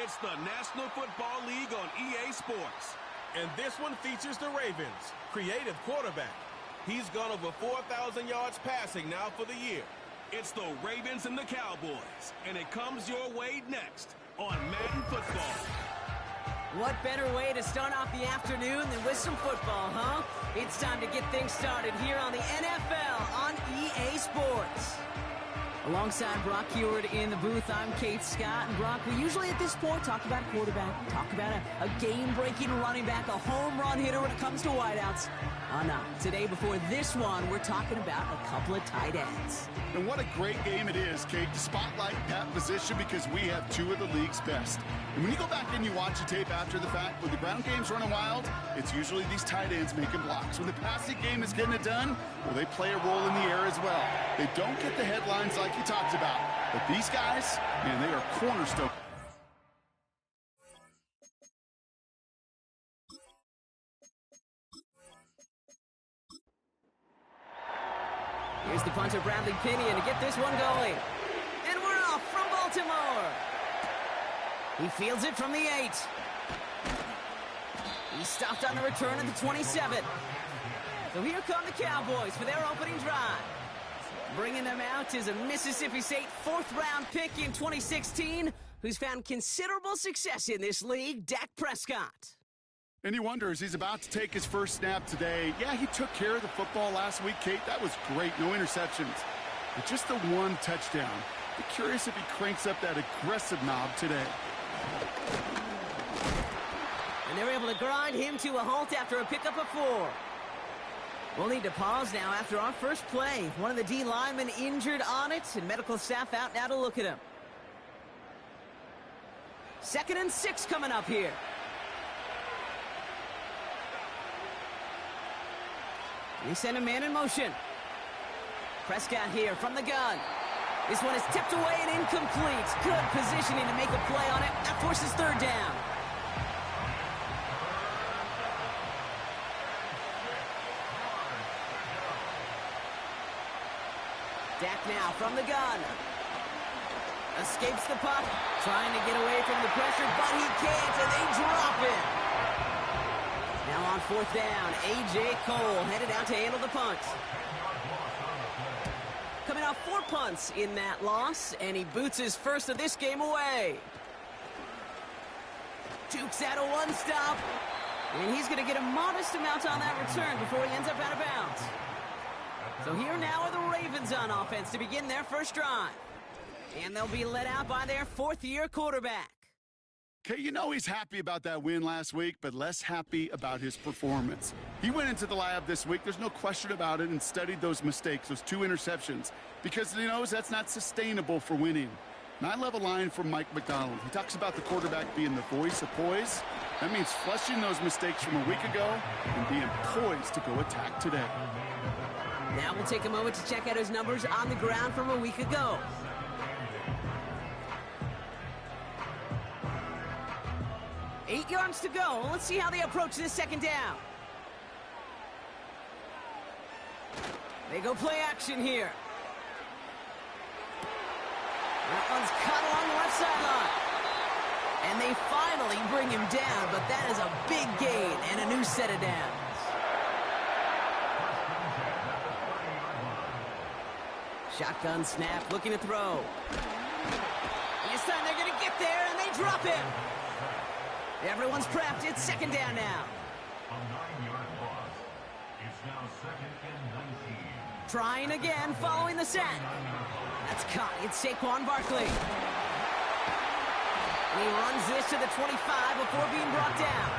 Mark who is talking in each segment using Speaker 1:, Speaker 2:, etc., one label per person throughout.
Speaker 1: It's the National Football League on EA Sports. And this one features the Ravens' creative quarterback. He's gone over 4,000 yards passing now for the year. It's the Ravens and the Cowboys, and it comes your way next on Madden Football.
Speaker 2: What better way to start off the afternoon than with some football, huh? It's time to get things started here on the NFL on EA Sports. Alongside Brock Heward in the booth, I'm Kate Scott. And Brock, we usually at this point talk about a quarterback, talk about a game-breaking running back, a home run hitter when it comes to wideouts. No. Today, before this one, we're talking about a couple of tight ends.
Speaker 3: And what a great game it is, Kate, to spotlight that position because we have two of the league's best. And when you go back and you watch the tape after the fact, when the ground game's running wild, it's usually these tight ends making blocks. When the passing game is getting it done, well, they play a role in the air as well. They don't get the headlines like you talked about, but these guys, man, they are cornerstone.
Speaker 2: Here's the punter, Bradley Pinion, to get this one going. And we're off from Baltimore. He fields it from the 8. He stopped on the return at the 27. So here come the Cowboys for their opening drive. Bringing them out is a Mississippi State 4th-round pick in 2016 who's found considerable success in this league, Dak Prescott.
Speaker 3: And he wonders, he's about to take his first snap today. Yeah, he took care of the football last week, Kate. That was great. No interceptions. But just the one touchdown. Be curious if he cranks up that aggressive knob today.
Speaker 2: And they're able to grind him to a halt after a pickup of 4. We'll need to pause now after our first play. One of the D linemen injured on it, and medical staff out now to look at him. 2nd and 6 coming up here. We send a man in motion. Prescott here from the gun. This one is tipped away and incomplete. Good positioning to make a play on it. That forces 3rd down. Dak now from the gun. Escapes the puck. Trying to get away from the pressure, but he can't, and they drop it. Now on 4th down, A.J. Cole headed out to handle the punt. Coming off 4 punts in that loss, and he boots his first of this game away. Dukes out a 1-stop, and he's going to get a modest amount on that return before he ends up out of bounds. So here now are the Ravens on offense to begin their first drive. And they'll be led out by their 4th-year quarterback.
Speaker 3: Okay, you know he's happy about that win last week, but less happy about his performance. He went into the lab this week, there's no question about it, and studied those mistakes, those 2 interceptions, because he knows that's not sustainable for winning. And I love a line from Mike McDonald. He talks about the quarterback being the voice of poise. That means flushing those mistakes from a week ago and being poised to go attack today.
Speaker 2: Now we'll take a moment to check out his numbers on the ground from a week ago. Eight yards to go. Let's see how they approach this 2nd down. They go play action here. That one's cut along the left sideline. And they finally bring him down, but that is a big gain and a new set of downs. Shotgun snap, looking to throw. And this time they're going to get there, and they drop him. Everyone's prepped. It's 2nd down now.
Speaker 4: A 9-yard loss. It's now 2nd and 19.
Speaker 2: Trying again following the sack. That's caught. It's Saquon Barkley. And he runs this to the 25 before being brought down.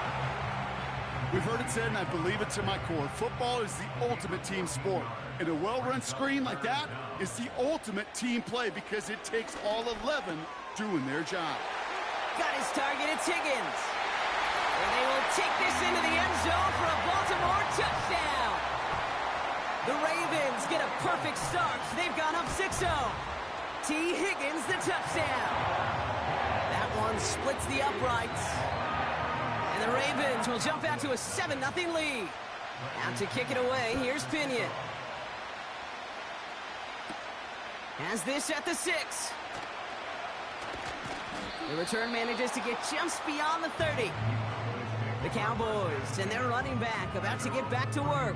Speaker 3: We've heard it said, and I believe it to my core, football is the ultimate team sport. And a well-run screen like that is the ultimate team play because it takes all 11 doing their job.
Speaker 2: Got his target, it's Higgins. And they will take this into the end zone for a Baltimore touchdown. The Ravens get a perfect start. They've gone up 6-0. T. Higgins, the touchdown. That one splits the uprights. And the Ravens will jump out to a 7-0 lead. Out to kick it away, here's Pinion. Has this at the 6. The return manages to get just beyond the 30. The Cowboys and their running back about to get back to work.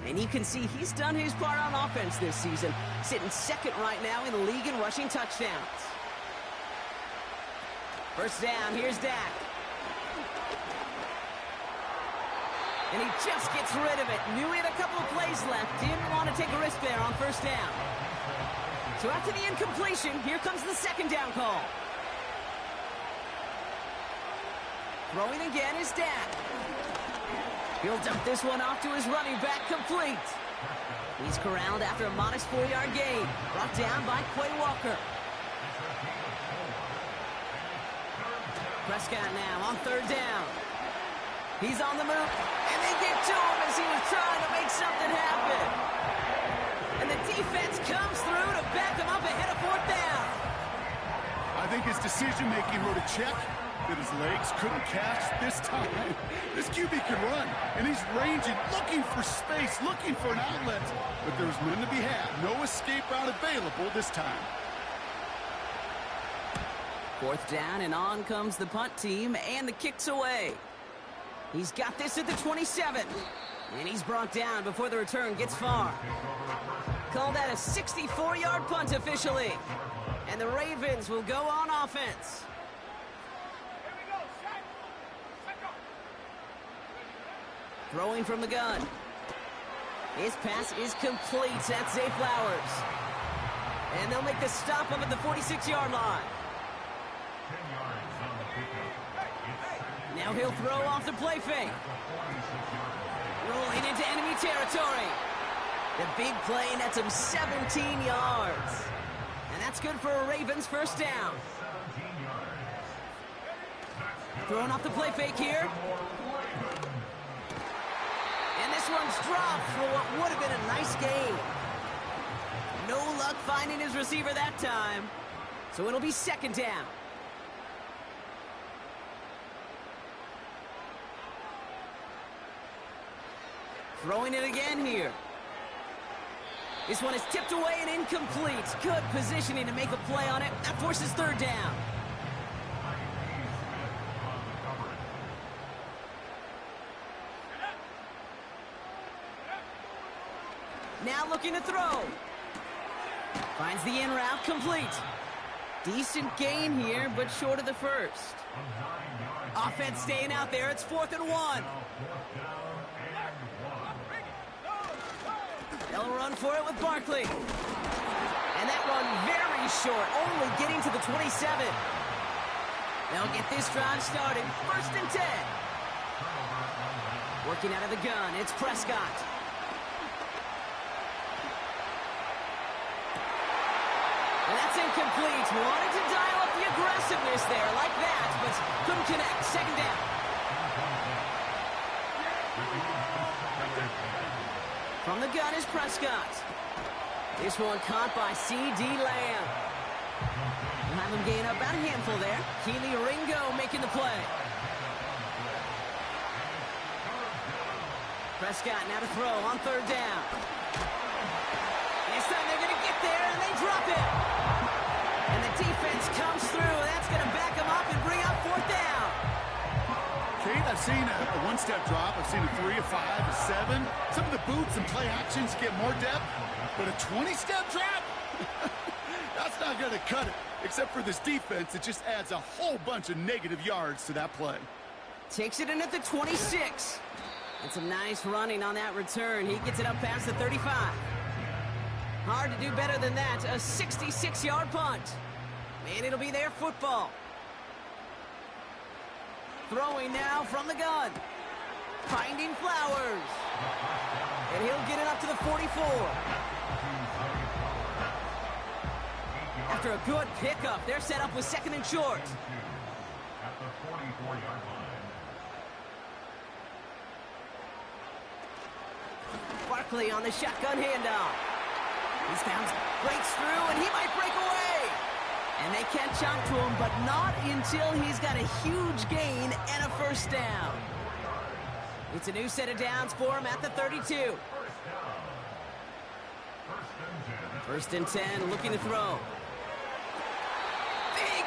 Speaker 2: And you can see he's done his part on offense this season, sitting second right now in the league in rushing touchdowns. First down, here's Dak. And he just gets rid of it. Knew he had a couple of plays left. Didn't want to take a risk there on first down. So after the incompletion, here comes the second down call. Throwing again is Dak. He'll dump this one off to his running back, complete. He's corralled after a modest 4-yard gain. Brought down by Quay Walker. Prescott now on third down. He's on the move, and they get to him as he was trying to make something happen. And the defense comes through to back him up ahead of fourth down.
Speaker 3: I think his decision-making wrote a check that his legs couldn't catch this time. This QB can run, and he's ranging, looking for space, looking for an outlet. But there's none to be had. No escape route available this time.
Speaker 2: Fourth down, and on comes the punt team, and the kick's away. He's got this at the 27, and he's brought down before the return gets far. Call that a 64-yard punt officially, and the Ravens will go on offense. Throwing from the gun. His pass is complete. That's Zay Flowers. And they'll make the stop up at the 46-yard line. Now he'll throw off the play fake. Rolling into enemy territory. The big play nets him 17 yards. And that's good for a Ravens first down. Throwing off the play fake here. And this one's dropped for what would have been a nice gain. No luck finding his receiver that time. So it'll be second down. Throwing it again here. This one is tipped away and incomplete. Good positioning to make a play on it. That forces third down. Now looking to throw. Finds the in route, complete. Decent gain here, but short of the first. Offense staying out there. It's 4th and 1. They'll run for it with Barkley. And that run very short, only getting to the 27. They'll get this drive started. 1st and 10. Working out of the gun, it's Prescott. And that's incomplete. Wanted to dial up the aggressiveness there like that, but couldn't connect. Second down. From the gun is Prescott. This one caught by C.D. Lamb. We'll have him gain about a handful there. Keely Ringo making the play. Prescott now to throw on third down. This time they're going to get there, and they drop it. And the defense comes through. That's going to back them up and bring up fourth down.
Speaker 3: Kate, I've seen a one-step drop. I've seen a 3, a 5, a 7. Some of the boots and play actions get more depth. But a 20-step drop? That's not going to cut it. Except for this defense, it just adds a whole bunch of negative yards to that play.
Speaker 2: Takes it in at the 26. And some nice running on that return. He gets it up past the 35. Hard to do better than that. A 66-yard punt. And it'll be their football. Throwing now from the gun. Finding Flowers. And he'll get it up to the 44. After a good pickup, they're set up with 2nd and short.
Speaker 4: At the 44-yard line.
Speaker 2: Barkley on the shotgun handoff. He's found, breaks through, and he might break away. And they catch up to him, but not until he's got a huge gain and a first down. It's a new set of downs for him at the 32. First and 10, looking to throw. Big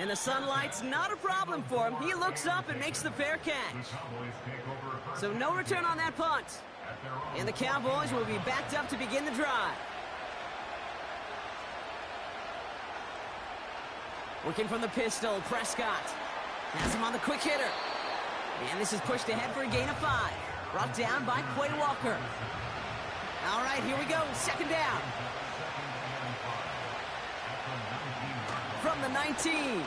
Speaker 2: And the sunlight's not a problem for him. He looks up and makes the fair catch. So no return on that punt. And the Cowboys will be backed up to begin the drive. Working from the pistol, Prescott has him on the quick hitter. And this is pushed ahead for a gain of 5. Brought down by Quay Walker. All right, here we go. Second down. From the 19.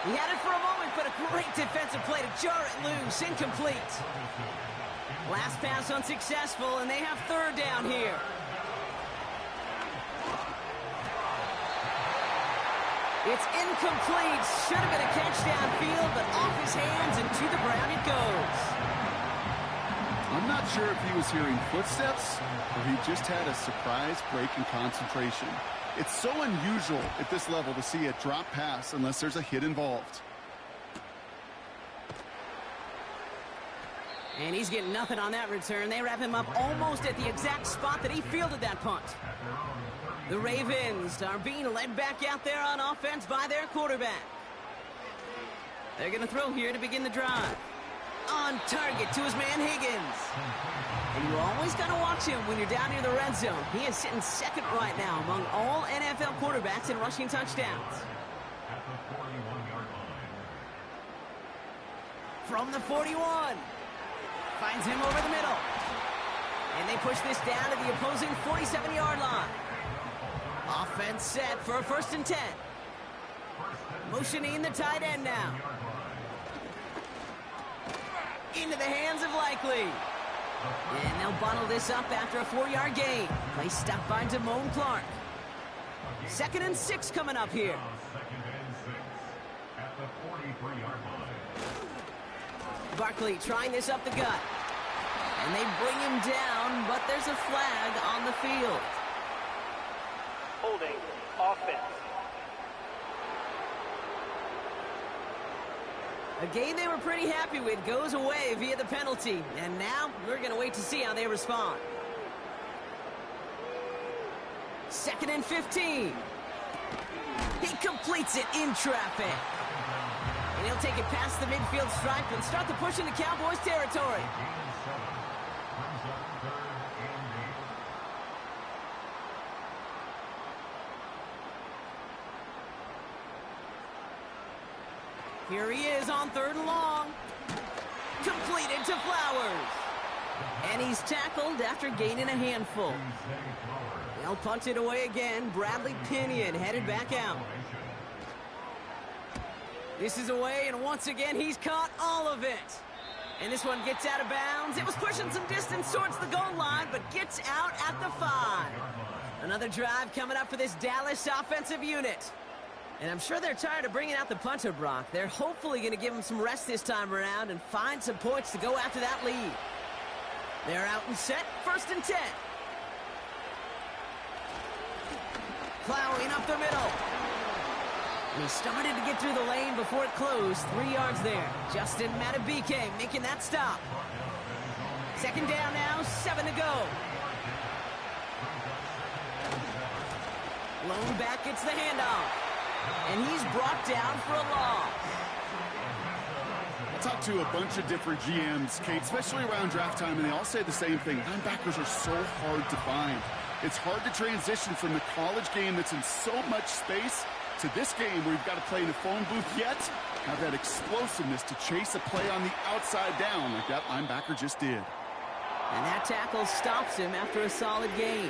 Speaker 2: He had it for a moment, but a great defensive play to jar it loose. Incomplete. Last pass unsuccessful, and they have third down here. It's incomplete. Should have been a catch downfield, but off his hands and to the ground it goes.
Speaker 3: I'm not sure if he was hearing footsteps or he just had a surprise break in concentration. It's so unusual at this level to see a drop pass unless there's a hit involved.
Speaker 2: And he's getting nothing on that return. They wrap him up almost at the exact spot that he fielded that punt. The Ravens are being led back out there on offense by their quarterback. They're going to throw here to begin the drive. On target to his man Higgins. And you always got to watch him when you're down near the red zone. He is sitting second right now among all NFL quarterbacks in rushing touchdowns.
Speaker 4: At the 41-yard line.
Speaker 2: From the 41. Finds him over the middle. And they push this down to the opposing 47-yard line. Offense set for a 1st and 10. Motioning the tight end now. Into the hands of Likely. And they'll bottle this up after a 4-yard gain. Play stopped by Damone Clark. 2nd and 6 coming up here.
Speaker 4: 2nd and 6 at the 43-yard line.
Speaker 2: Barkley trying this up the gut. And they bring him down, but there's a flag on the field.
Speaker 5: Holding offense.
Speaker 2: A game they were pretty happy with goes away via the penalty. And now we're going to wait to see how they respond. 2nd and 15. He completes it in traffic. And he'll take it past the midfield stripe and start the push into Cowboys territory. Here he is on 3rd and long. Completed to Flowers. And he's tackled after gaining a handful. They'll punt it away again. Bradley Pinion headed back out. This is away, and once again, he's caught all of it. And this one gets out of bounds. It was pushing some distance towards the goal line, but gets out at the 5. Another drive coming up for this Dallas offensive unit. And I'm sure they're tired of bringing out the punter, Brock. They're hopefully going to give him some rest this time around and find some points to go after that lead. They're out and set, 1st and 10. Plowing up the middle. And he started to get through the lane before it closed. 3 yards there. Justin Matabike making that stop. 2nd down now, 7 to go. Lone back gets the handoff. And he's brought down for a loss.
Speaker 3: I talked to a bunch of different GMs, Kate, especially around draft time, and they all say the same thing. Linebackers are so hard to find. It's hard to transition from the college game that's in so much space to this game where you've got to play in a phone booth, yet have that explosiveness to chase a play on the outside down like that linebacker just did.
Speaker 2: And that tackle stops him after a solid gain.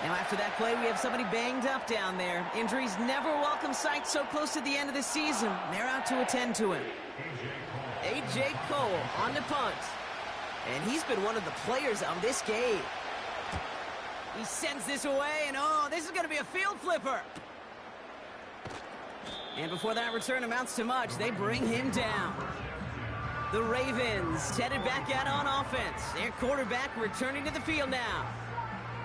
Speaker 2: Now after that play, we have somebody banged up down there. Injuries never welcome sight so close to the end of the season. They're out to attend to him. A.J. Cole on the punt. And he's been one of the players of this game. He sends this away, and oh, this is going to be a field flipper. And before that return amounts to much, they bring him down. The Ravens headed back out on offense. Their quarterback returning to the field now.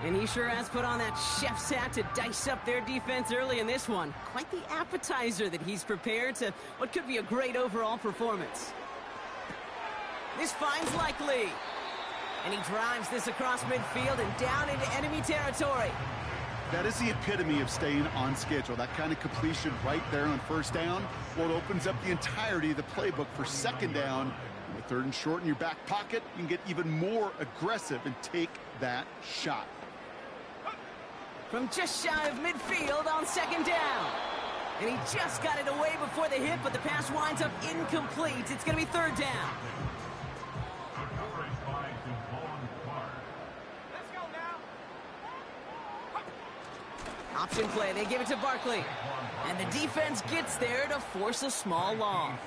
Speaker 2: And he sure has put on that chef's hat to dice up their defense early in this one. Quite the appetizer that he's prepared to what could be a great overall performance. This finds Likely. And he drives this across midfield and down into enemy territory.
Speaker 3: That is the epitome of staying on schedule. That kind of completion right there on first down, well, it opens up the entirety of the playbook for second down. And with third and short in your back pocket, you can get even more aggressive and take that shot.
Speaker 2: From just shy of midfield on second down. And he just got it away before the hit, but the pass winds up incomplete. It's going to be third down. Option play, they give it to Barkley. And the defense gets there to force a small loss.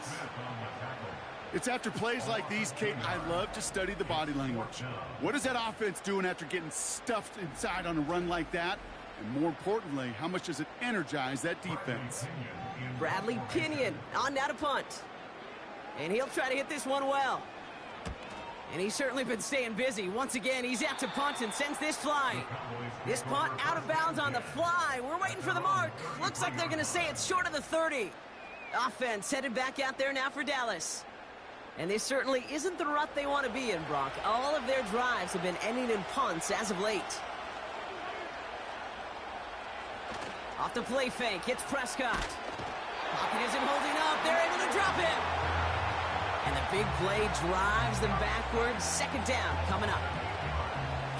Speaker 3: It's after plays like these, Kate, I love to study the body language. What is that offense doing after getting stuffed inside on a run like that? And more importantly, how much does it energize that defense?
Speaker 2: Bradley Pinion on now to punt. And he'll try to hit this one well. And he's certainly been staying busy. Once again, he's out to punt and sends this flying. This punt out of bounds on the fly. We're waiting for the mark. Looks like they're going to say it's short of the 30. Offense headed back out there now for Dallas. And this certainly isn't the rut they want to be in, Brock. All of their drives have been ending in punts as of late. Off the play fake, hits Prescott. Pocket isn't holding up. They're able to drop him. And the big play drives them backwards. Second down coming up.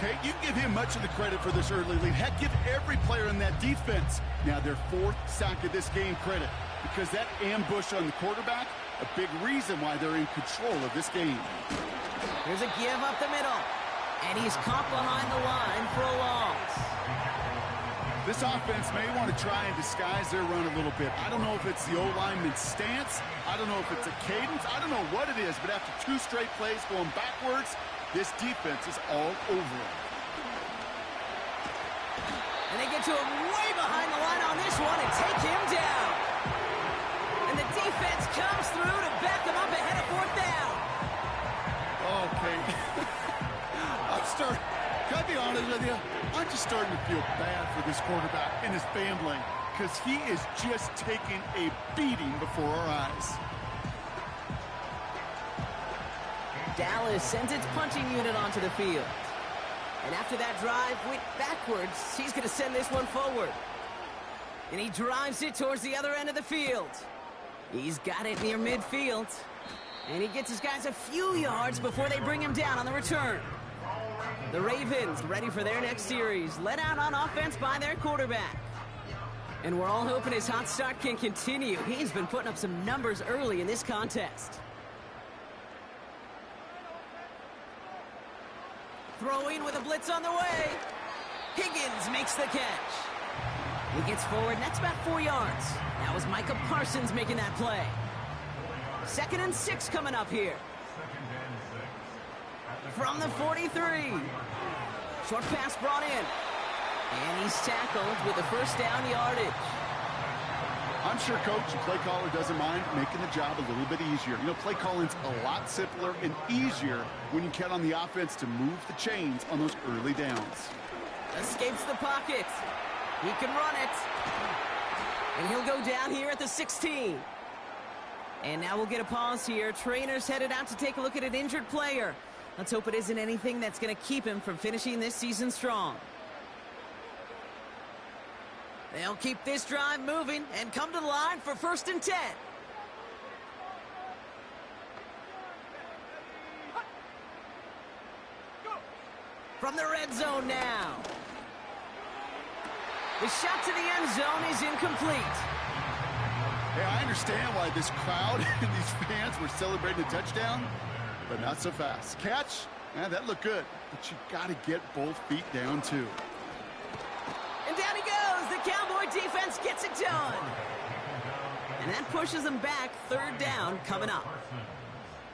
Speaker 3: Kate, you give him much of the credit for this early lead. Heck, give every player in that defense now their fourth sack of this game credit. Because that ambush on the quarterback, a big reason why they're in control of this game.
Speaker 2: Here's a give up the middle. And he's caught behind the line for a loss.
Speaker 3: This offense may want to try and disguise their run a little bit. I don't know if it's the O-lineman's stance. I don't know if it's a cadence. I don't know what it is, but after two straight plays going backwards, this defense is all over it.
Speaker 2: And they get to him way behind the line on this one and take him down. And the defense comes through to back them up ahead of fourth down.
Speaker 3: Okay. Can I be honest with you? I'm just starting to feel bad for this quarterback and his family because he is just taking a beating before our eyes.
Speaker 2: Dallas sends its punching unit onto the field. And after that drive went backwards, he's going to send this one forward. And he drives it towards the other end of the field. He's got it near midfield. And he gets his guys a few yards before they bring him down on the return. The Ravens ready for their next series, led out on offense by their quarterback. And we're all hoping his hot start can continue. He's been putting up some numbers early in this contest. Throwing with a blitz on the way. Higgins makes the catch. He gets forward, and that's about 4 yards. That was Micah Parsons making that play. 2nd and 6 coming up here. From the 43. Short pass brought in. And he's tackled with the first down yardage.
Speaker 3: I'm sure coach and play caller doesn't mind making the job a little bit easier. You know, play calling's a lot simpler and easier when you count on the offense to move the chains on those early downs.
Speaker 2: Escapes the pocket. He can run it. And he'll go down here at the 16. And now we'll get a pause here. Trainer's headed out to take a look at an injured player. Let's hope it isn't anything that's going to keep him from finishing this season strong. They'll keep this drive moving and come to the line for 1st and 10. From the red zone now. The shot to the end zone is incomplete.
Speaker 3: Hey, I understand why this crowd and these fans were celebrating a touchdown, but not so fast. Catch? Yeah, that looked good, but you got to get both feet down, too.
Speaker 2: And down he goes. The Cowboy defense gets it done. And that pushes them back. 3rd down coming up.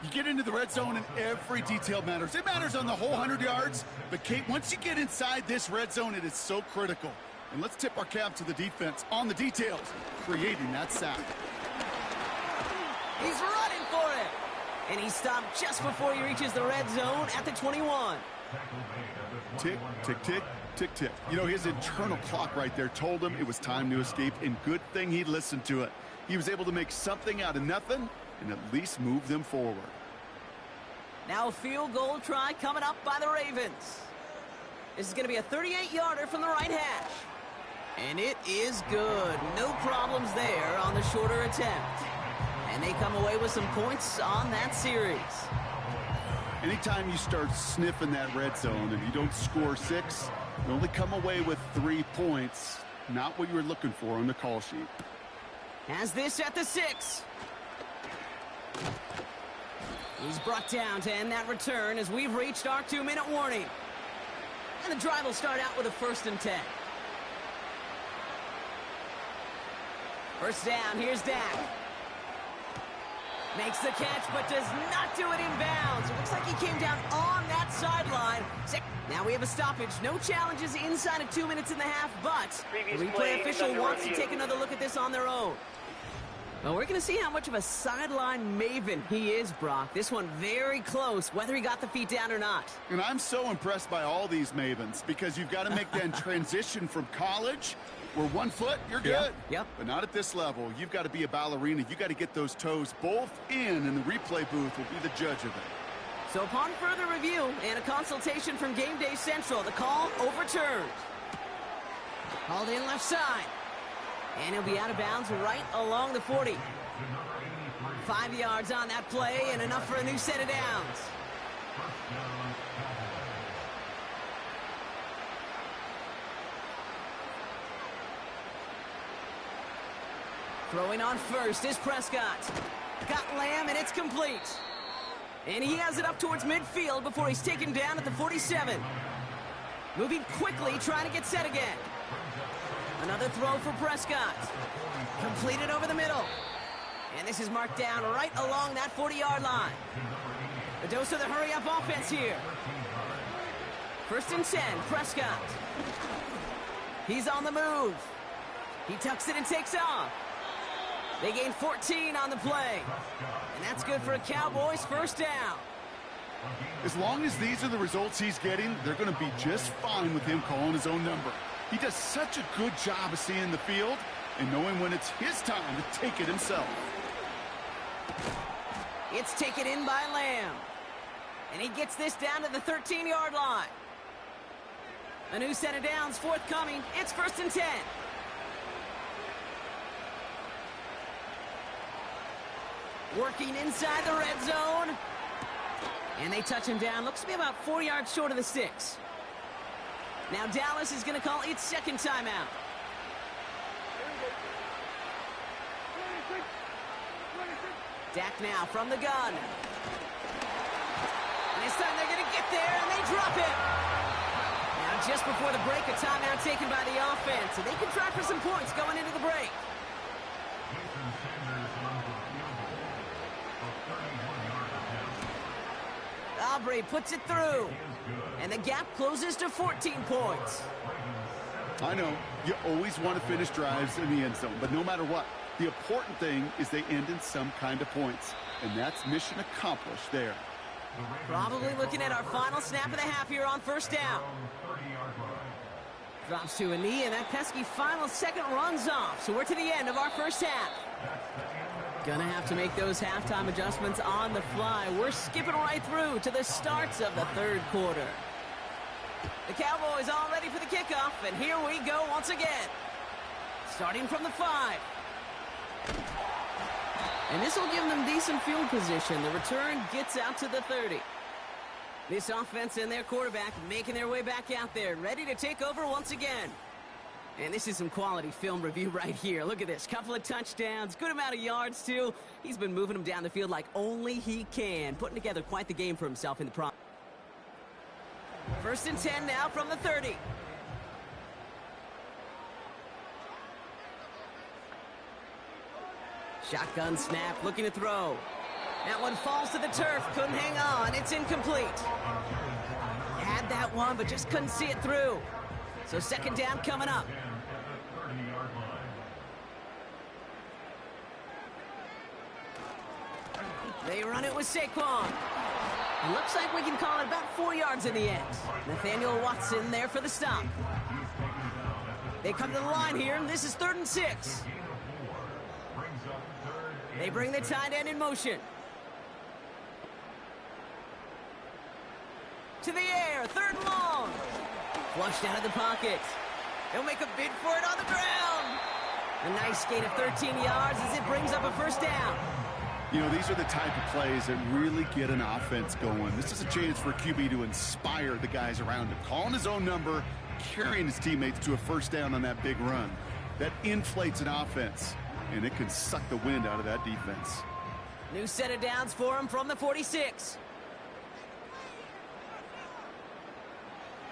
Speaker 3: You get into the red zone and every detail matters. It matters on the whole 100 yards, but Kate, once you get inside this red zone, it is so critical. And let's tip our cap to the defense on the details, creating that sack.
Speaker 2: He's running for it. And he stopped just before he reaches the red zone at the 21.
Speaker 3: Tick, tick, tick, tick, tick. You know, his internal clock right there told him it was time to escape, and good thing he listened to it. He was able to make something out of nothing and at least move them forward.
Speaker 2: Now a field goal try coming up by the Ravens. This is going to be a 38-yarder from the right hash. And it is good. No problems there on the shorter attempt. And they come away with some points on that series.
Speaker 3: Anytime you start sniffing that red zone and you don't score 6, you only come away with 3 points. Not what you were looking for on the call sheet.
Speaker 2: Has this at the 6. He's brought down to end that return as we've reached our 2-minute warning. And the drive will start out with a 1st and 10. First down, here's Dak. Makes the catch, but does not do it in bounds. It looks like he came down on that sideline. Now we have a stoppage. No challenges inside of 2 minutes and a half, but the replay official wants to take another look at this on their own. Well, we're going to see how much of a sideline maven he is, Brock. This one very close, whether he got the feet down or not.
Speaker 3: And I'm so impressed by all these mavens because you've got to make that transition from college where 1 foot, you're good.
Speaker 2: Yep.
Speaker 3: But not at this level. You've got to be a ballerina. You've got to get those toes both in, and the replay booth will be the judge of it.
Speaker 2: So upon further review and a consultation from Game Day Central, the call overturned. Called in left side. And he'll be out of bounds right along the 40. 5 yards on that play and enough for a new set of downs. Throwing on first is Prescott. Got Lamb, and it's complete. And he has it up towards midfield before he's taken down at the 47. Moving quickly, trying to get set again. Another throw for Prescott. Completed over the middle. And this is marked down right along that 40-yard line. A dose of the hurry-up offense here. 1st and 10, Prescott. He's on the move. He tucks it and takes off. They gain 14 on the play. And that's good for a Cowboys 1st down.
Speaker 3: As long as these are the results he's getting, they're going to be just fine with him calling his own number. He does such a good job of seeing the field and knowing when it's his time to take it himself.
Speaker 2: It's taken in by Lamb. And he gets this down to the 13-yard line. A new set of downs forthcoming. It's 1st and 10. Working inside the red zone. And they touch him down. Looks to be about 4 yards short of the 6. Now Dallas is going to call its 2nd timeout. Dak now from the gun. And this time they're going to get there, and they drop it. Now just before the break, a timeout taken by the offense. And they can try for some points going into the break. Aubrey puts it through. And the gap closes to 14 points.
Speaker 3: I know, you always want to finish drives in the end zone, but no matter what, the important thing is they end in some kind of points. And that's mission accomplished there.
Speaker 2: Probably looking at our final snap of the half here on 1st down. Drops to a knee, and that pesky final second runs off. So we're to the end of our 1st half. Gonna have to make those halftime adjustments on the fly. We're skipping right through to the starts of the 3rd quarter. The Cowboys all ready for the kickoff, and here we go once again. Starting from the 5. And this will give them decent field position. The return gets out to the 30. This offense and their quarterback making their way back out there, ready to take over once again. And this is some quality film review right here. Look at this. Couple of touchdowns. Good amount of yards, too. He's been moving them down the field like only he can. Putting together quite the game for himself in the process. 1st and 10 now from the 30. Shotgun snap. Looking to throw. That one falls to the turf. Couldn't hang on. It's incomplete. Had that one, but just couldn't see it through. So 2nd down coming up. They run it with Saquon. It looks like we can call it about 4 yards in the end. Nathaniel Watson there for the stop. They come to the line here, and this is 3rd and 6. They bring the tight end in motion. To the air, 3rd and long. Flushed out of the pocket. He'll make a bid for it on the ground. A nice gain of 13 yards as it brings up a first down.
Speaker 3: You know, these are the type of plays that really get an offense going. This is a chance for a QB to inspire the guys around him. Calling his own number, carrying his teammates to a first down on that big run. That inflates an offense, and it can suck the wind out of that defense.
Speaker 2: New set of downs for him from the 46.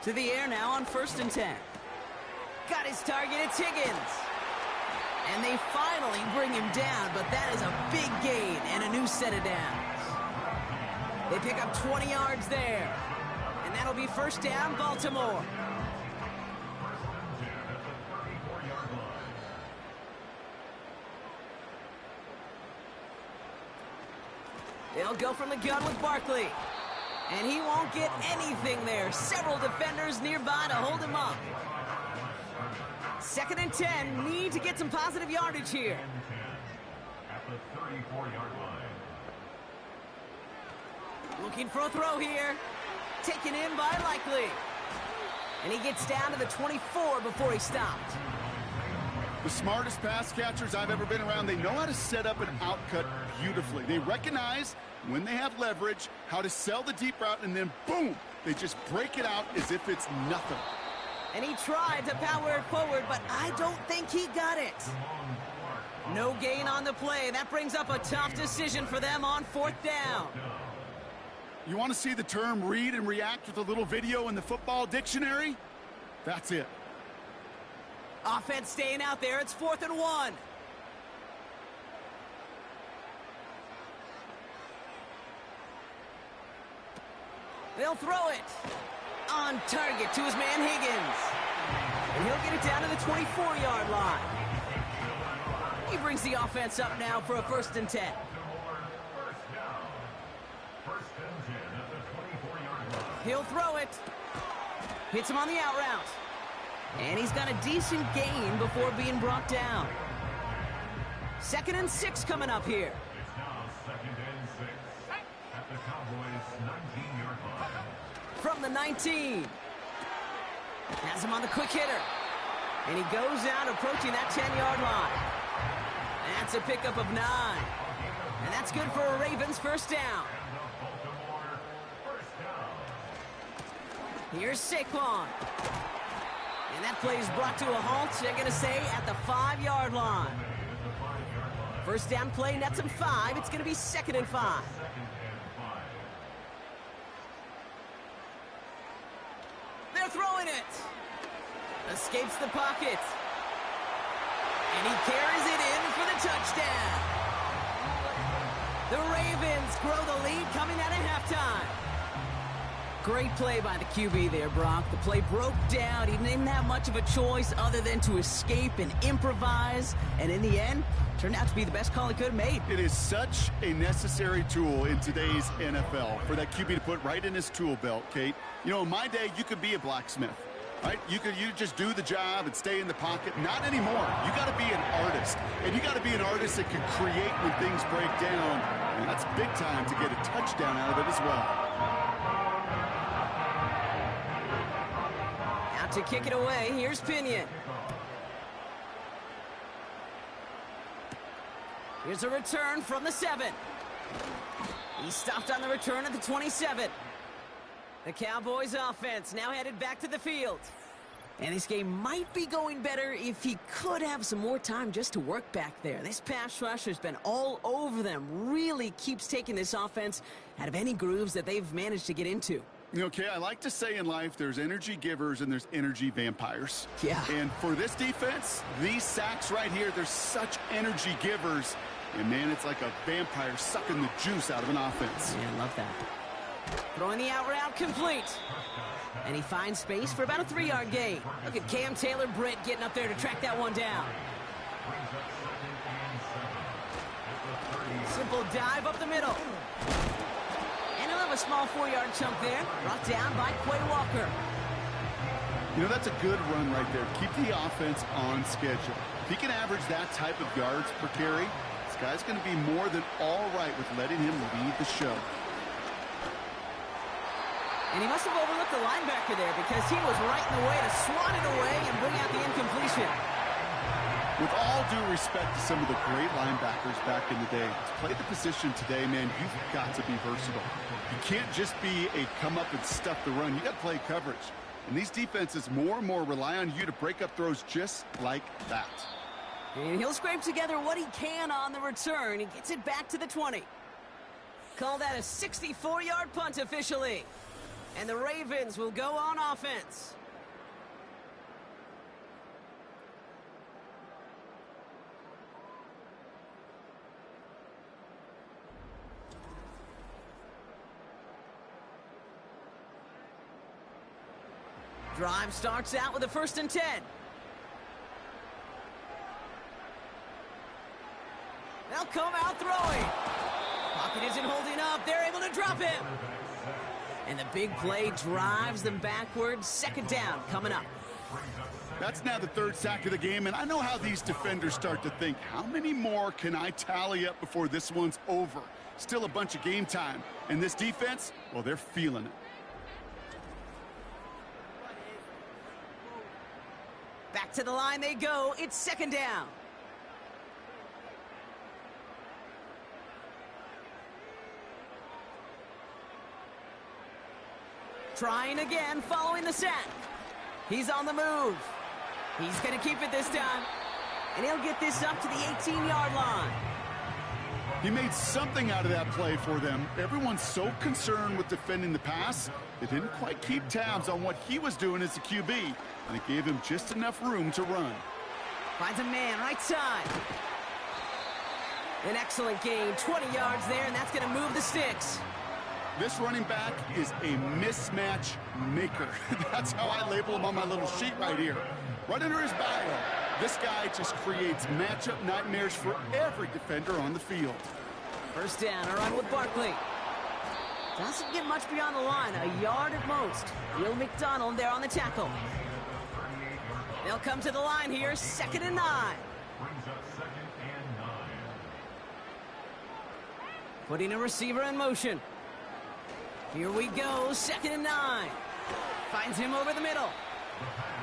Speaker 2: To the air now on 1st and 10. Got his target, it's Higgins. And they finally bring him down, but that is a big gain and a new set of downs. They pick up 20 yards there. And that'll be first down, Baltimore. They'll go from the gun with Barkley. And he won't get anything there. Several defenders nearby to hold him up. 2nd and 10. Need to get some positive yardage here.
Speaker 4: At the 34-yard line.
Speaker 2: Looking for a throw here. Taken in by Likely. And he gets down to the 24 before he stopped.
Speaker 3: The smartest pass catchers I've ever been around, they know how to set up an outcut beautifully. They recognize when they have leverage, how to sell the deep route, and then boom, they just break it out as if it's nothing.
Speaker 2: And he tried to power it forward, but I don't think he got it. No gain on the play. That brings up a tough decision for them on 4th down.
Speaker 3: You want to see the term read and react with a little video in the football dictionary? That's it.
Speaker 2: Offense staying out there. It's 4th and 1. They'll throw it. On target to his man Higgins. And he'll get it down to the 24-yard line. He brings the offense up now for a 1st and 10. He'll throw it. Hits him on the out route. And he's got a decent gain before being brought down. 2nd and 6 coming up here.
Speaker 4: It's now 2nd and 6 at the Cowboys' 19-yard line.
Speaker 2: From the 19. Has him on the quick hitter. And he goes out approaching that 10-yard line. That's a pickup of 9. And that's good for a Ravens first down. Here's Saquon. And that play is brought to a halt, they're going to say, at the 5-yard line. First down play nets him 5. It's going to be 2nd and 5. They're throwing it. Escapes the pocket. And he carries it in for the touchdown. The Ravens grow the lead coming out of halftime. Great play by the QB there, Brock. The play broke down. He didn't have much of a choice other than to escape and improvise. And in the end, turned out to be the best call he could have made.
Speaker 3: It is such a necessary tool in today's NFL for that QB to put right in his tool belt, Kate. You know, in my day, you could be a blacksmith, right? You just do the job and stay in the pocket. Not anymore. You got to be an artist. And you got to be an artist that can create when things break down. And that's big time to get a touchdown out of it as well.
Speaker 2: To kick it away, here's Pinion. Here's a return from the 7. He stopped on the return at the 27. The Cowboys offense now headed back to the field. And this game might be going better if he could have some more time just to work back there. This pass rush has been all over them. Really keeps taking this offense out of any grooves that they've managed to get into.
Speaker 3: Okay, I like to say in life there's energy givers and there's energy vampires.
Speaker 2: Yeah.
Speaker 3: And for this defense, these sacks right here, they're such energy givers. And, man, it's like a vampire sucking the juice out of an offense.
Speaker 2: Yeah, I love that. Throwing the out route complete. And he finds space for about a 3-yard gain. Look at Cam Taylor-Britt getting up there to track that one down. Simple dive up the middle. A small 4-yard chunk there, brought down by Quay Walker.
Speaker 3: You know, that's a good run right there. Keep the offense on schedule. If he can average that type of yards per carry, this guy's going to be more than all right with letting him lead the show.
Speaker 2: And he must have overlooked the linebacker there because he was right in the way to swat it away and bring out the incompletion.
Speaker 3: With all due respect to some of the great linebackers back in the day, to play the position today, man, you've got to be versatile. You can't just be a come up and stuff the run. You got to play coverage. And these defenses more and more rely on you to break up throws just like that.
Speaker 2: And he'll scrape together what he can on the return. He gets it back to the 20. Call that a 64-yard punt officially. And the Ravens will go on offense. Drive starts out with a 1st and 10. They'll come out throwing. Pocket isn't holding up. They're able to drop him. And the big play drives them backwards. 2nd down coming up.
Speaker 3: That's now the 3rd sack of the game, and I know how these defenders start to think, how many more can I tally up before this one's over? Still a bunch of game time. And this defense, well, they're feeling it.
Speaker 2: Back to the line they go. It's 2nd down. Trying again following the sack. He's on the move. He's going to keep it this time. And he'll get this up to the 18-yard line.
Speaker 3: He made something out of that play for them. Everyone's so concerned with defending the pass, they didn't quite keep tabs on what he was doing as the QB, and it gave him just enough room to run.
Speaker 2: Finds a man right side. An excellent gain, 20 yards there, and that's going to move the sticks.
Speaker 3: This running back is a mismatch maker. That's how I label him on my little sheet right here. Right under his bio, this guy just creates matchup nightmares for every defender on the field.
Speaker 2: 1st down, a run with Barkley. Doesn't get much beyond the line, a yard at most. Will McDonald there on the tackle. They'll come to the line here, 2nd and 9. Putting a receiver in motion. Here we go, 2nd and 9. Finds him over the middle.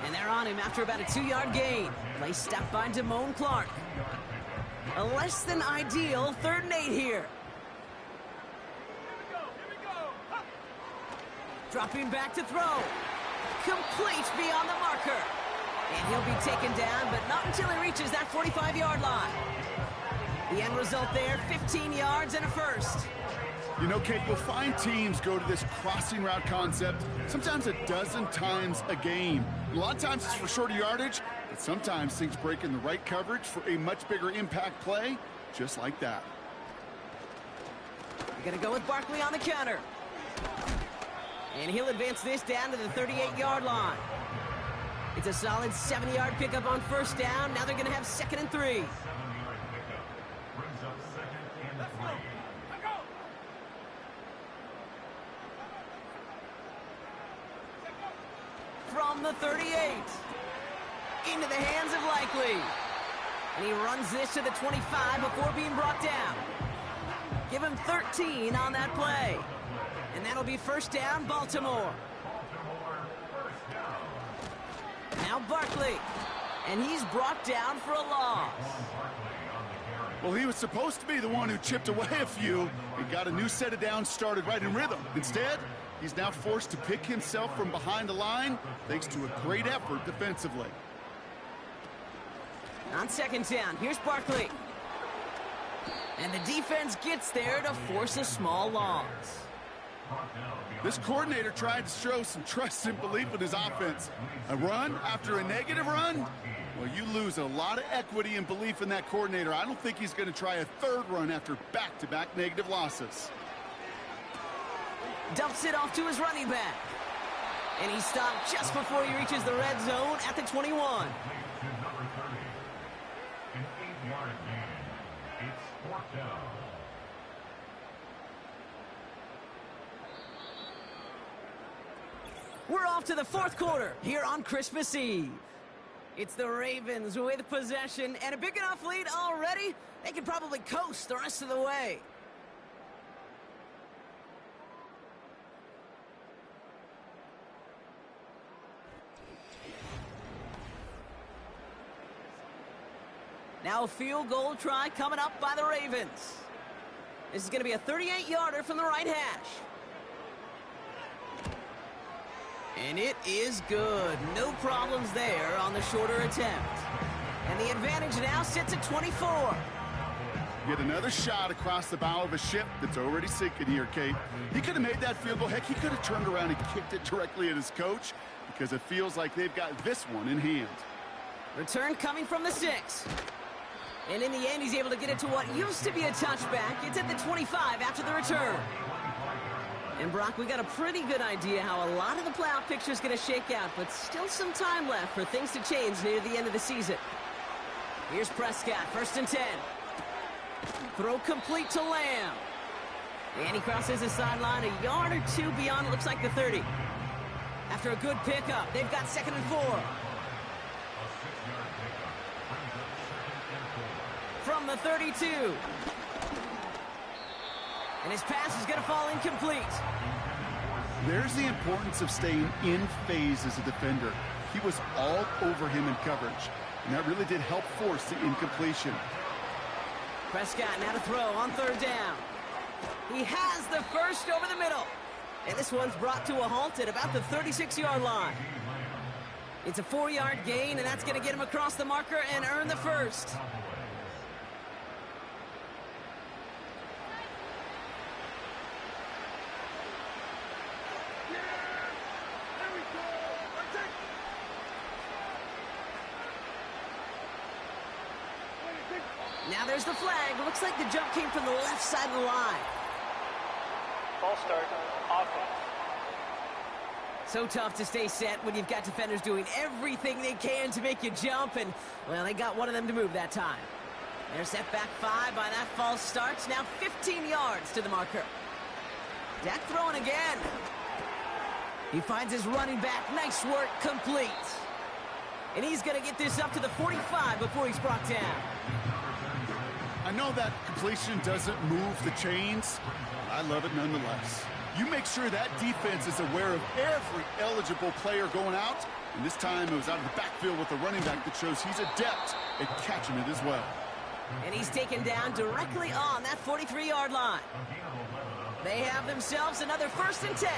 Speaker 2: And they're on him after about a 2-yard gain. Play stopped by Damone Clark. A less than ideal 3rd and 8 here. Dropping back to throw. Complete beyond the marker. And he'll be taken down, but not until he reaches that 45-yard line. The end result there, 15 yards and a 1st.
Speaker 3: You know, Kate, you'll find teams go to this crossing route concept sometimes a dozen times a game. A lot of times it's for shorter yardage, but sometimes things break in the right coverage for a much bigger impact play, just like that.
Speaker 2: We're going to go with Barkley on the counter. And he'll advance this down to the 38-yard line. It's a solid 70-yard pickup on 1st down. Now they're going to have 2nd and 3. From the 38. Into the hands of Likely. And he runs this to the 25 before being brought down. Give him 13 on that play. And that'll be 1st down, Baltimore. Now Barkley. And he's brought down for a loss.
Speaker 3: Well, he was supposed to be the one who chipped away a few and got a new set of downs started right in rhythm. Instead, he's now forced to pick himself from behind the line thanks to a great effort defensively.
Speaker 2: On 2nd down, here's Barkley. And the defense gets there to force a small loss.
Speaker 3: This coordinator tried to show some trust and belief in his offense. A run after a negative run? Well, you lose a lot of equity and belief in that coordinator. I don't think he's going to try a 3rd run after back-to-back negative losses.
Speaker 2: Dumps it off to his running back. And he stopped just before he reaches the red zone at the 21. We're off to the 4th quarter here on Christmas Eve. It's the Ravens with possession and a big enough lead already. They could probably coast the rest of the way. Now a field goal try coming up by the Ravens. This is going to be a 38-yarder from the right hash. And it is good. No problems there on the shorter attempt. And the advantage now sits at 24.
Speaker 3: Get another shot across the bow of a ship that's already sinking here, Kate. He could have made that field goal. Heck, he could have turned around and kicked it directly at his coach because it feels like they've got this one in hand.
Speaker 2: Return coming from the 6. And in the end, he's able to get it to what used to be a touchback. It's at the 25 after the return. And Brock, we got a pretty good idea how a lot of the playoff picture is going to shake out, but still some time left for things to change near the end of the season. Here's Prescott, 1st and 10. Throw complete to Lamb. And he crosses the sideline a yard or two beyond, looks like the 30. After a good pickup, they've got 2nd and 4. From the 32. And his pass is going to fall incomplete.
Speaker 3: There's the importance of staying in phase as a defender. He was all over him in coverage, and that really did help force the incompletion.
Speaker 2: Prescott now to throw on 3rd down. He has the first over the middle. And this one's brought to a halt at about the 36-yard line. It's a 4-yard gain, and that's going to get him across the marker and earn the first. Now there's the flag. Looks like the jump came from the left side of the line.
Speaker 5: False start, offense.
Speaker 2: So tough to stay set when you've got defenders doing everything they can to make you jump, and, well, they got one of them to move that time. They're set back 5 by that false start. Now 15 yards to the marker. Dak throwing again. He finds his running back. Nice work, complete. And he's going to get this up to the 45 before he's brought down.
Speaker 3: I know that completion doesn't move the chains. I love it nonetheless. You make sure that defense is aware of every eligible player going out. And this time it was out of the backfield with a running back that shows he's adept at catching it as well.
Speaker 2: And he's taken down directly on that 43-yard line. They have themselves another 1st and 10.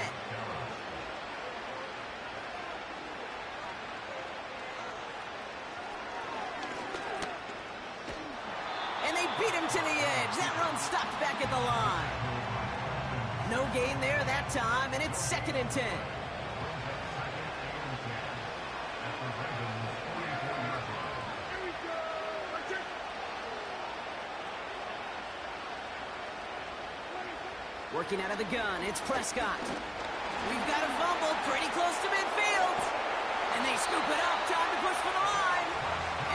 Speaker 2: And they beat him to the edge. That run stopped back at the line. No gain there that time, and it's 2nd and 10. Working out of the gun, it's Prescott. We've got a fumble pretty close to midfield. And they scoop it up, time to push for the line.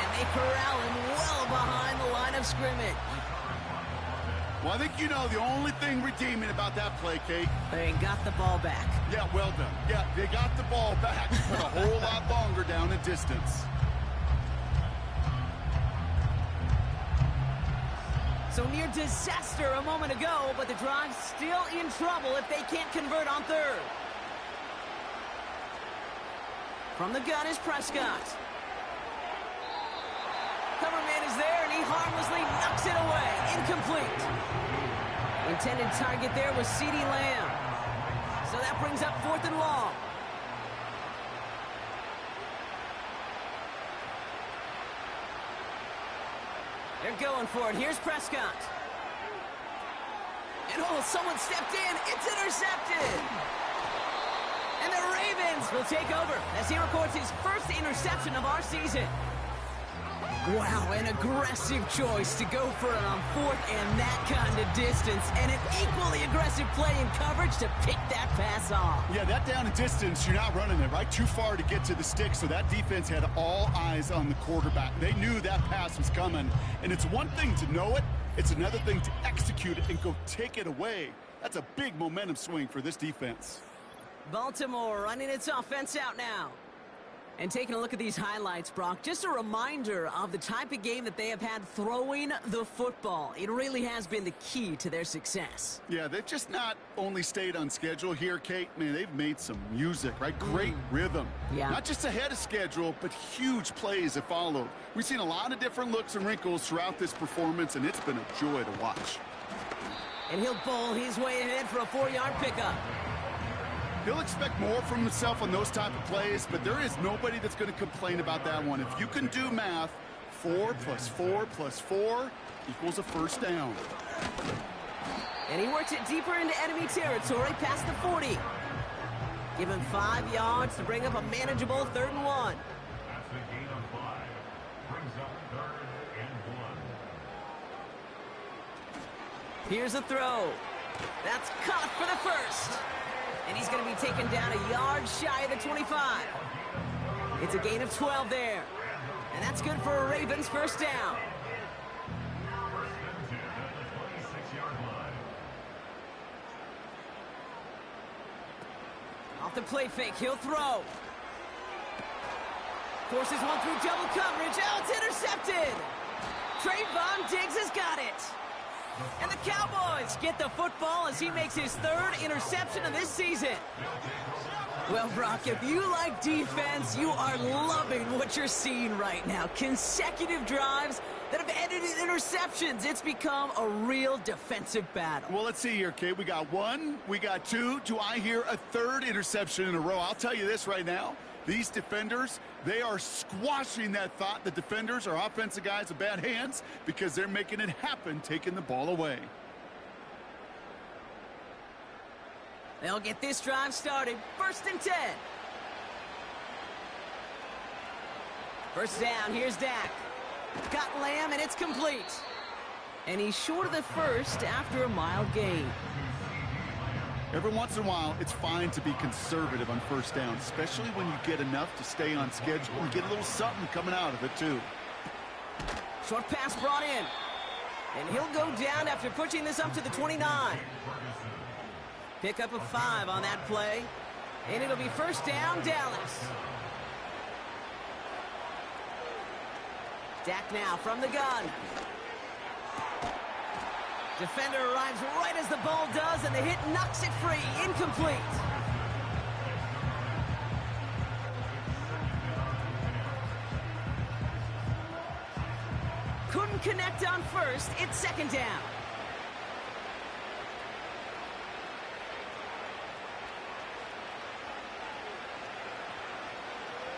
Speaker 2: And they corral him well behind the line of scrimmage.
Speaker 3: Well, I think you know the only thing redeeming about that play, Kate.
Speaker 2: They got the ball back.
Speaker 3: Yeah, well done. Yeah, they got the ball back, but a whole lot longer down the distance.
Speaker 2: So near disaster a moment ago, but the drive's still in trouble if they can't convert on 3rd. From the gun is Prescott. Cover man is there, and he harmlessly knocks it away. Incomplete. Intended target there was CeeDee Lamb. So that brings up 4th and long. They're going for it. Here's Prescott. And oh, someone stepped in. It's intercepted. And the Ravens will take over as he records his first interception of our season. Wow, an aggressive choice to go for it on 4th and that kind of distance. And an equally aggressive play in coverage to pick that pass off.
Speaker 3: Yeah, that down and distance, you're not running it, right? Too far to get to the stick, so that defense had all eyes on the quarterback. They knew that pass was coming. And it's one thing to know it, it's another thing to execute it and go take it away. That's a big momentum swing for this defense.
Speaker 2: Baltimore running its offense out now. And taking a look at these highlights, Brock, just a reminder of the type of game that they have had throwing the football. It really has been the key to their success.
Speaker 3: Yeah, they've just not only stayed on schedule here, Kate. Man, they've made some music, right? Great rhythm.
Speaker 2: Yeah.
Speaker 3: Not just ahead of schedule, but huge plays have followed. We've seen a lot of different looks and wrinkles throughout this performance, and it's been a joy to watch.
Speaker 2: And he'll bowl his way ahead for a 4-yard pickup.
Speaker 3: He'll expect more from himself on those type of plays, but there is nobody that's going to complain about that one. If you can do math, 4 + 4 + 4 equals a first down.
Speaker 2: And he works it deeper into enemy territory past the 40. Give him 5 yards to bring up a manageable 3rd and 1.
Speaker 4: That's a gain of 5. Brings up 3rd and 1.
Speaker 2: Here's a throw. That's caught for the first. And he's going to be taken down a yard shy of the 25. It's a gain of 12 there. And that's good for a Ravens first down.
Speaker 4: First and 10 at the 26-yard line.
Speaker 2: Off the play fake, he'll throw. Forces one through double coverage. Oh, it's intercepted. Trayvon Diggs has got it. And the Cowboys get the football as he makes his 3rd interception of this season. Well, Brock, if you like defense, you are loving what you're seeing right now. Consecutive drives that have ended in interceptions. It's become a real defensive battle.
Speaker 3: Well, let's see here, Kate. We got 1, we got 2. Do I hear a 3rd interception in a row? I'll tell you this right now. These defenders, they are squashing that thought. The defenders are offensive guys with bad hands because they're making it happen, taking the ball away.
Speaker 2: They'll get this drive started. 1st and 10. First down, here's Dak. Got Lamb, and it's complete. And he's short of the first after a mild gain.
Speaker 3: Every once in a while, it's fine to be conservative on first down, especially when you get enough to stay on schedule and get a little something coming out of it, too.
Speaker 2: Short pass brought in. And he'll go down after pushing this up to the 29. Pick up a 5 on that play. And it'll be first down, Dallas. Dak now from the gun. Defender arrives right as the ball does, and the hit knocks it free. Incomplete. Couldn't connect on first. It's 2nd down.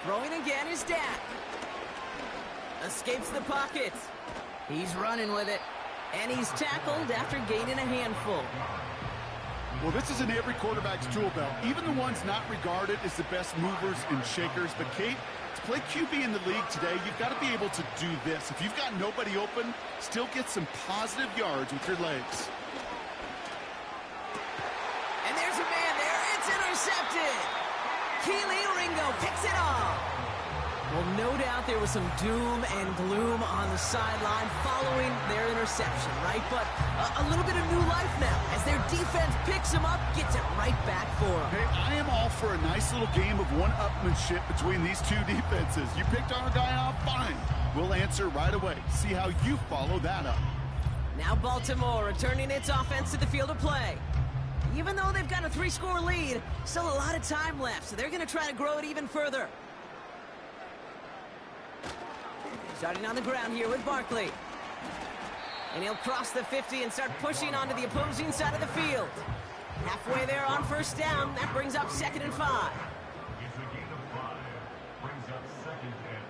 Speaker 2: Throwing again is Dak. Escapes the pocket. He's running with it. And he's tackled after gaining a handful.
Speaker 3: Well, this is in every quarterback's tool belt, even the ones not regarded as the best movers and shakers. But, Kate, to play QB in the league today, you've got to be able to do this. If you've got nobody open, still get some positive yards with your legs.
Speaker 2: And there's a man there. It's intercepted. Keely Ringo picks it off. Well, no doubt there was some doom and gloom on the sideline following their interception, right? But a little bit of new life now as their defense picks them up, gets it right back for them.
Speaker 3: Hey, I am all for a nice little game of one-upmanship between these two defenses. You picked our guy off, fine. We'll answer right away. See how you follow that up.
Speaker 2: Now Baltimore returning its offense to the field of play. Even though they've got a 3-score lead, still a lot of time left, so they're going to try to grow it even further. Starting on the ground here with Barkley. And he'll cross the 50 and start pushing onto the opposing side of the field. Halfway there on first down. That brings up 2nd and 5.
Speaker 4: It's a gain of 5. Brings up 2nd and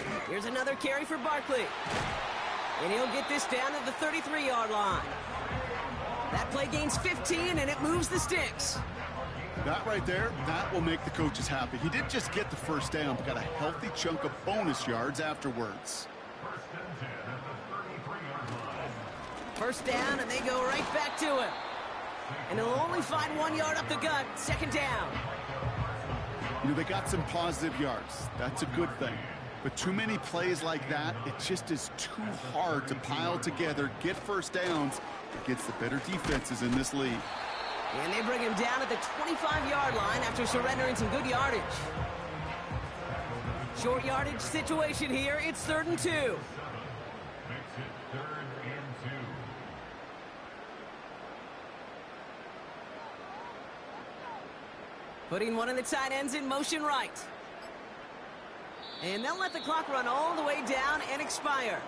Speaker 4: 5.
Speaker 2: Here's another carry for Barkley. And he'll get this down at the 33-yard line. That play gains 15, and it moves the sticks.
Speaker 3: That right there, that will make the coaches happy. He didn't just get the first down, but got a healthy chunk of bonus yards afterwards.
Speaker 4: First and 10 at the 33-yard line.
Speaker 2: First down, and they go right back to him. And he'll only find 1 yard up the gut. 2nd down.
Speaker 3: You know, they got some positive yards. That's a good thing. But too many plays like that, it just is too hard to pile together, get first downs against the better defenses in this league.
Speaker 2: And they bring him down at the 25-yard line after surrendering some good yardage. Short yardage situation here. It's 3rd and 2.
Speaker 4: Makes it 3rd and 2.
Speaker 2: Putting one of the tight ends in motion right. And they'll let the clock run all the way down and expire.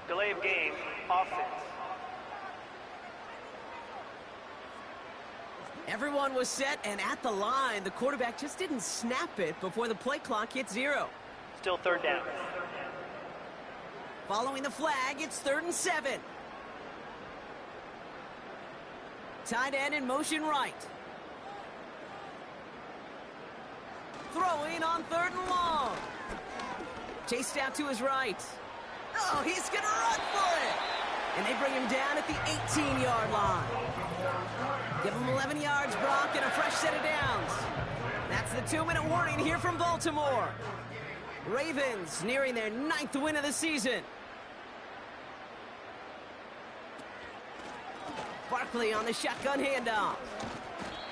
Speaker 5: Delay of game, offense.
Speaker 2: Everyone was set and at the line. The quarterback just didn't snap it before the play clock hit 0.
Speaker 5: Still 3rd down.
Speaker 2: Following the flag, it's 3rd and 7. Tight end in motion right. Throwing on 3rd and long. Chased out to his right. Oh, he's going to run for it. And they bring him down at the 18-yard line. Give him 11 yards, Brock, and a fresh set of downs. That's the 2-minute warning here from Baltimore. Ravens nearing their 9th win of the season. Barkley on the shotgun handoff.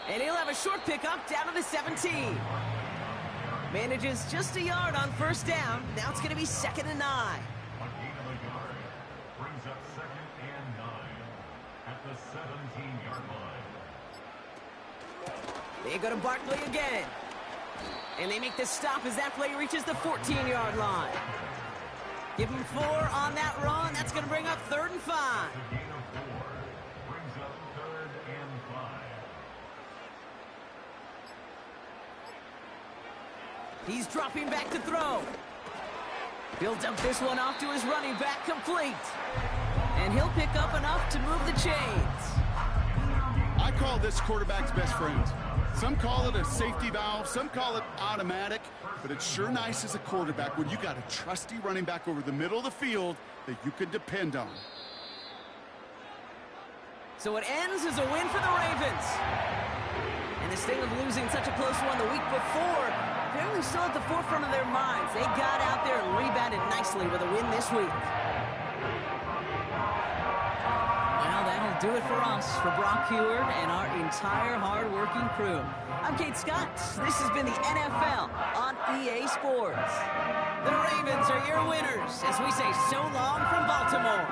Speaker 2: And he'll have a short pickup down to the 17. Manages just a yard on 1st down. Now it's going to be 2nd and 9.
Speaker 4: A gain of a yard. Brings up 2nd and 9 at the 17-yard line.
Speaker 2: They go to Barkley again. And they make the stop as that play reaches the 14-yard line. Give him 4 on that run. That's going to bring up 3rd and 5.
Speaker 4: A gain of 4. Brings up 3rd and 5.
Speaker 2: He's dropping back to throw. Builds up this one off to his running back, complete. And he'll pick up enough to move the chains.
Speaker 3: I call this quarterback's best friend. Some call it a safety valve, some call it automatic, but it's sure nice as a quarterback when you got a trusty running back over the middle of the field that you can depend on.
Speaker 2: So it ends as a win for the Ravens. And the sting of losing such a close one the week before, apparently still at the forefront of their minds. They got out there and rebounded nicely with a win this week. Well, that'll do it for us, for Brock Heward and our entire hard-working crew. I'm Kate Scott. This has been the NFL on EA Sports. The Ravens are your winners as we say so long from Baltimore.